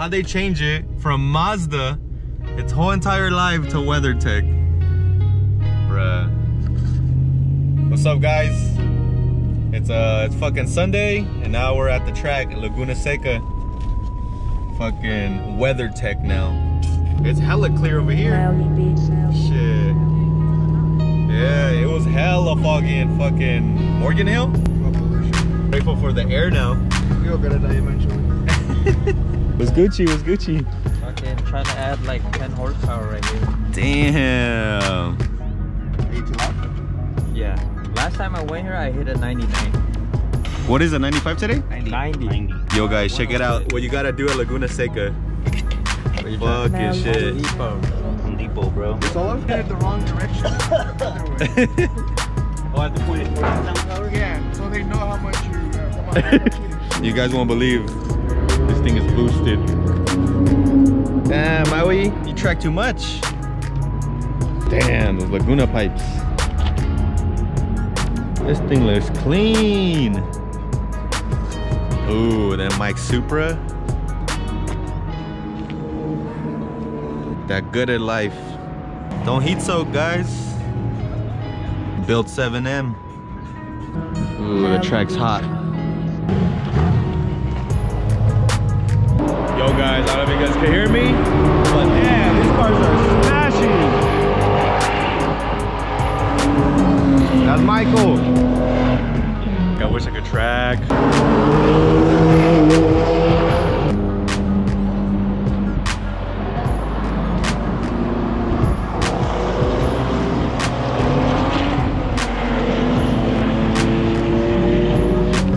How'd they change it from Mazda its whole entire life to WeatherTech? Bruh. What's up, guys? It's fucking Sunday, and now we're at the track at Laguna Seca. Fucking WeatherTech now. It's hella clear over here. Shit. Yeah, it was hella foggy in fucking Morgan Hill. Grateful for the air now. You'll get it eventually. What's Gucci? What's Gucci? Fucking trying to add like 10 horsepower right here. Damn. Are you too loud? Yeah. Last time I went here, I hit a 99. What is it, 95 today? 90. Yo guys, check it out. What you gotta do at Laguna Seca. Fucking shit. Depot, bro. It's all I'm headed the wrong direction. Oh, I have to point it towards the SoundCloud? Yeah, so they know how much you You guys won't believe this thing is boosted. Damn, Maui, you track too much. Damn, those Laguna pipes. This thing looks clean. Ooh, that Mike Supra. That good at life. Don't heat soak, guys. Built 7M. Ooh, the track's hot. Yo guys, I don't know if you guys can hear me, but damn, these cars are smashing. That's Michael. I wish I could track.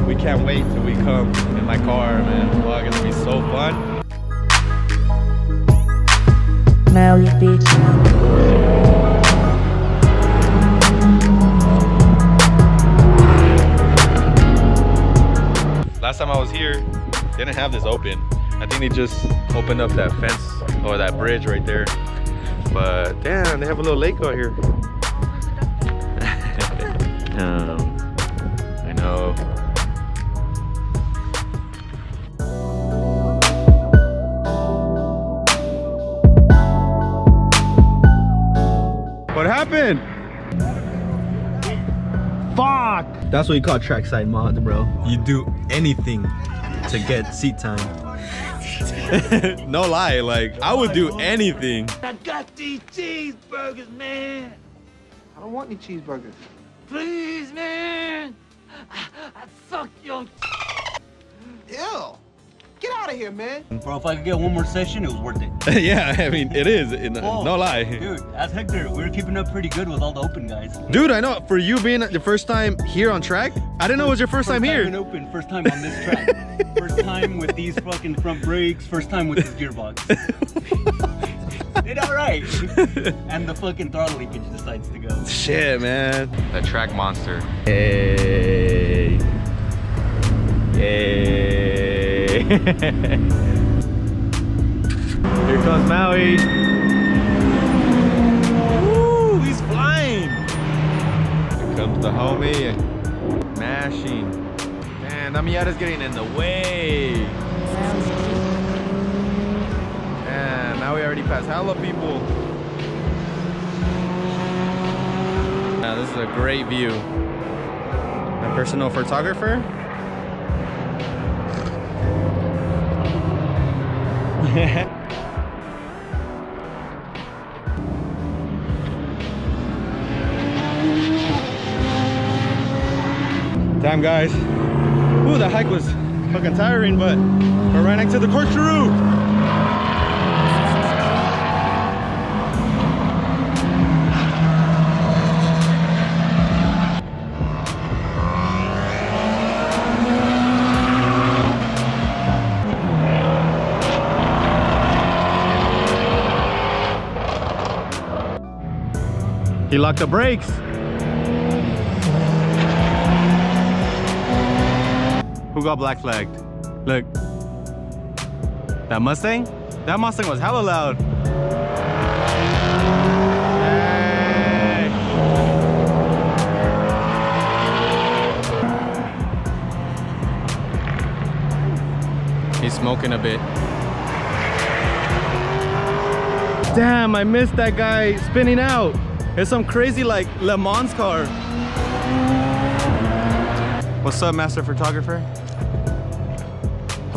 We can't wait till we come in my car, man. Vlog is gonna be so fun. Maui Beach. Last time I was here, they didn't have this open. I think they just opened up that fence or that bridge right there. But damn, they have a little lake out here. I know. What happened? Fuck! That's what you call trackside mods, bro. You do anything to get seat time. No lie, like, I would do anything. I got these cheeseburgers, man. I don't want any cheeseburgers. Please, man. I suck your. Ew. Get out of here, man. Bro, if I could get one more session, it was worth it. Yeah, I mean, it is. No lie. Dude, as Hector, we were keeping up pretty good with all the open guys. Dude, I know. For you being the first time here on track, I didn't know it was your first time here. First time open, first time on this track. First time with these fucking front brakes, first time with this gearbox. Did all right. And the fucking throttle leakage decides to go. Shit, man. The track monster. Hey. Hey. Here comes Maui. Woo, he's flying. Here comes the homie. Mashing. Man, that Miata's getting in the way. Man, now we already passed hella people. Now this is a great view. My personal photographer. Damn, guys. Ooh, the hike was fucking tiring, but we're right next to the corkscrew. He locked the brakes. Who got black flagged? Look. That Mustang? That Mustang was hella loud. Hey. He's smoking a bit. Damn, I missed that guy spinning out. It's some crazy like Le Mans car. What's up, master photographer?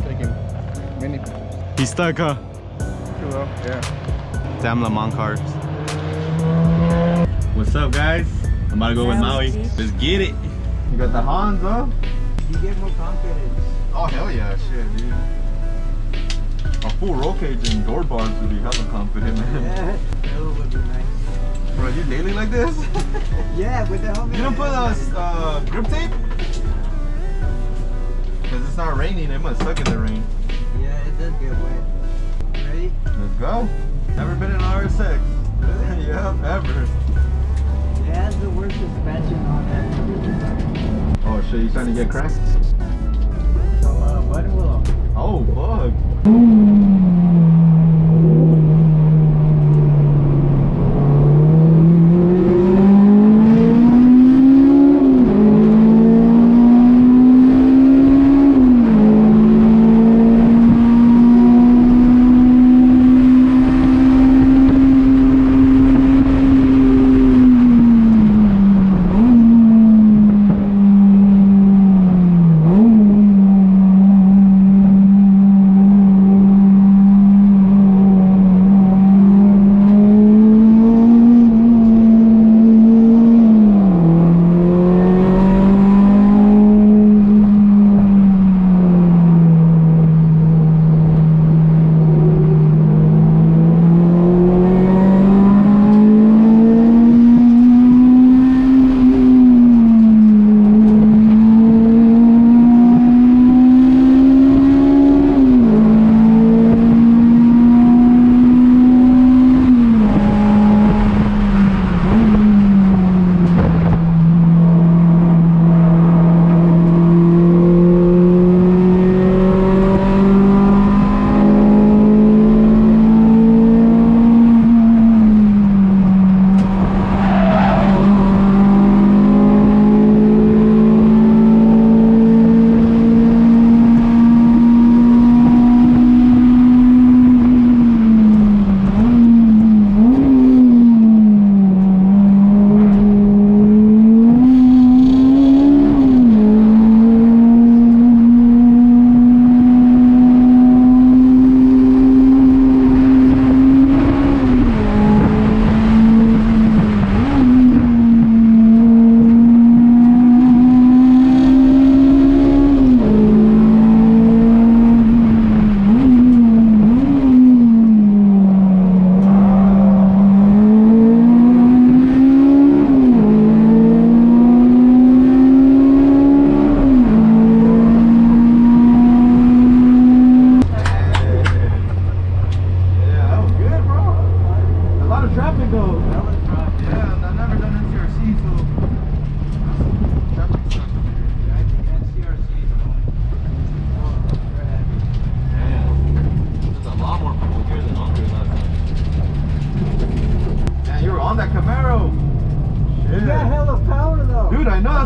Taking mini. He's stuck, huh? Well, yeah. Damn Le Mans cars. What's up, guys? I'm about to go with Maui. Let's get it. You got the Hans, huh? You get more confidence. Oh, hell yeah, shit, dude. A full roll cage and door bars would be hella confident, man. Yeah, that would be nice. Bro, you daily like this? Yeah, with the helmet. You don't put grip tape? Because it's not raining, it must suck in the rain. Yeah, it does get wet. Ready? Let's go. Never been in RS6. Really? Yep, ever. It has the worst suspension on that. Oh shit, you trying to get cracked? Button will open. Oh, fuck.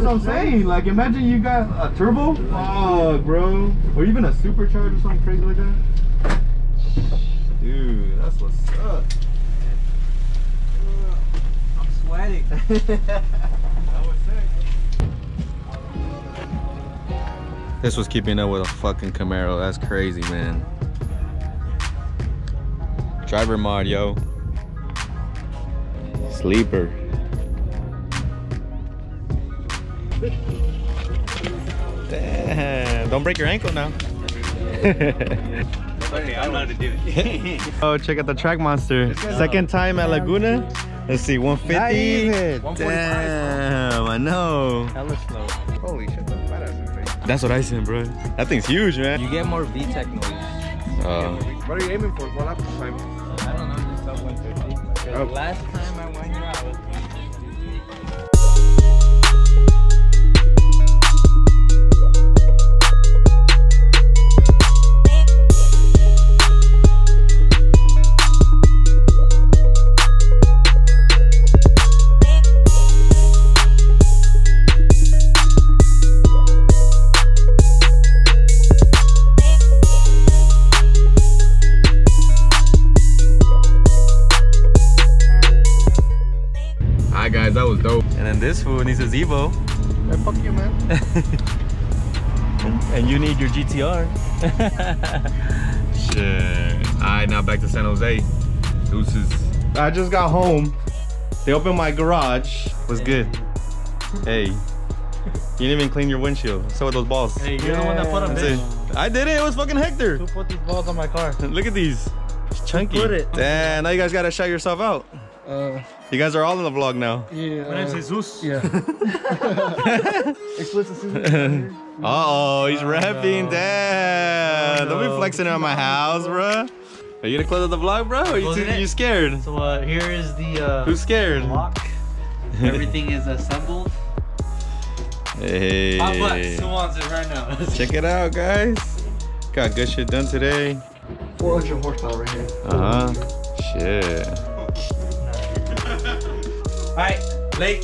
what I'm saying. Like, imagine you got a turbo, fuck, bro, or even a supercharger or something crazy like that. Dude, that's what's up. I'm sweating. That was sick. This was keeping up with a fucking Camaro. That's crazy, man. Driver mod, yo. Sleeper. Damn, don't break your ankle now. Okay, I know how to do it. Oh, check out the track monster. Second time at Laguna. Let's see, 150. Damn, I know. Hella slow. Holy shit, that's badass. That's what I said, bro. That thing's huge, man. You get more VTEC noise. What are you aiming for? What lap time? I don't know, just up 150. Oh. Last time I went here, I was Evo. Hey, fuck you, man. And you need your GTR. Shit. Alright, now back to San Jose. Deuces. I just got home. They opened my garage. Was good. Hey. You didn't even clean your windshield. So with those balls. Hey, you're the one that put them That's in. it. I did it. It was fucking Hector. Who put these balls on my car? Look at these. It's chunky. Who put it? Damn, now you guys gotta shout yourself out. You guys are all in the vlog now. Yeah. My name's Jesus. Yeah. Explicit. Uh-oh, he's rapping. Damn. Don't be flexing on my house, bro. Are you gonna close up the vlog, bro? Or you scared? So here is the Who's scared? lock. Everything is assembled. Hey. Hot flex. Who wants it right now? Check it out, guys. Got good shit done today. 400 horsepower right here. Uh-huh. Shit. Alright, late.